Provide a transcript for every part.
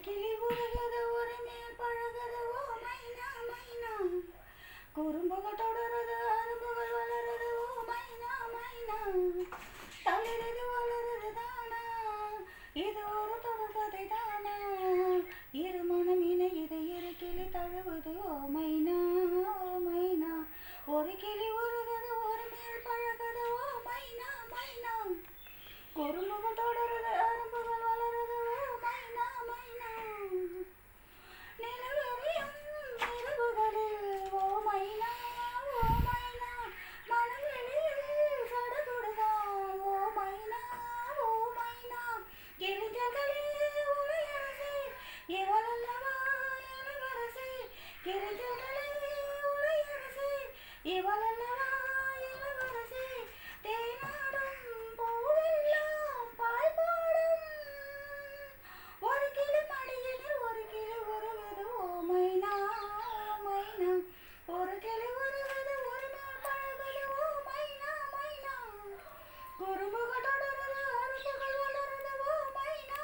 கிளி உருகுது ஒரு மேல் பழகுது ஓ மைனா மைனா குறும்புகள் தொடருது அரும்புகள் வளருது ஓ மைனா மைனா தளிருது வளருது தானா இது ஒரு தொடர்கதை தானா இரு மனம் இணையுது இரு கிளி தழுவுது ஓ மைனா ஒரு கிளி உருகுது ஒரு மேல் பழகுது ஓ மைனா மைனா குறும்புகள் தொடருது அரும்புகள் வளருது ஓ மைனா மைனா நிலவெறியும் இரவுகளில் ஓ மைனா மனவெளியில் சடுகுடுதான் ஓ மைனா கிளிஞ்சல்களே உளையரசே இவளல்லவா இளவரசே கிளிஞ்சல்களே உளையரசே இவளல்லவா இளவரசே தேனாடும் பூவெல்லாம் பாய்பாடும் ஒரு கிளி மடியினில் ஒரு கிளி உருகுது ஓ மைனா ஒரு கிளி உருகுது ஒரு மேல் பழகுது ஓ மைனா குறும்புகள் தொடருது அரும்புகள் வளருது ஓ மைனா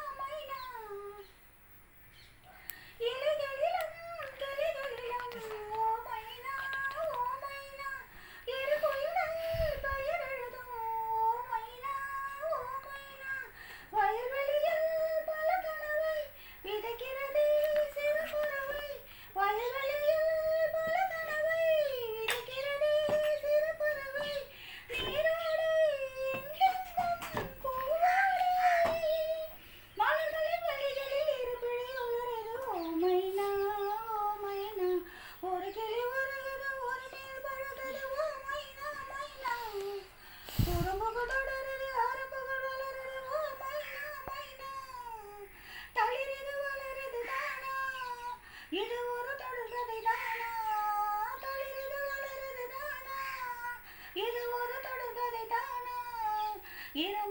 இலைகளிலும் கிளிகளிலும் ஓ மைனா இரு குயில்கள் பெயர் எழுதும் ஓ மைனா வயல்வெளியில் பல கனவை விதைக்கிறதே சிறு பறவை வயல்வெளியில் பல கனவை விதைக்கிறதே சிறு பறவை நீரோடை எங்கெங்கும் பூவாடை மலர்களின் வழிகளில் இருபிழை உலருது ஓ மைனா ஒரு கிளி உருகுது ஒரு மேல் பழகுது ஓ மைனா குறும்புகள் தொடருது அரும்புகள் வளருது ஓ மைனா தளிருது வளருது தானா இது ஒரு தொடர்கதை தானா தளிருது வளருது தானா இது ஒரு தொடர்கதை தானா இரு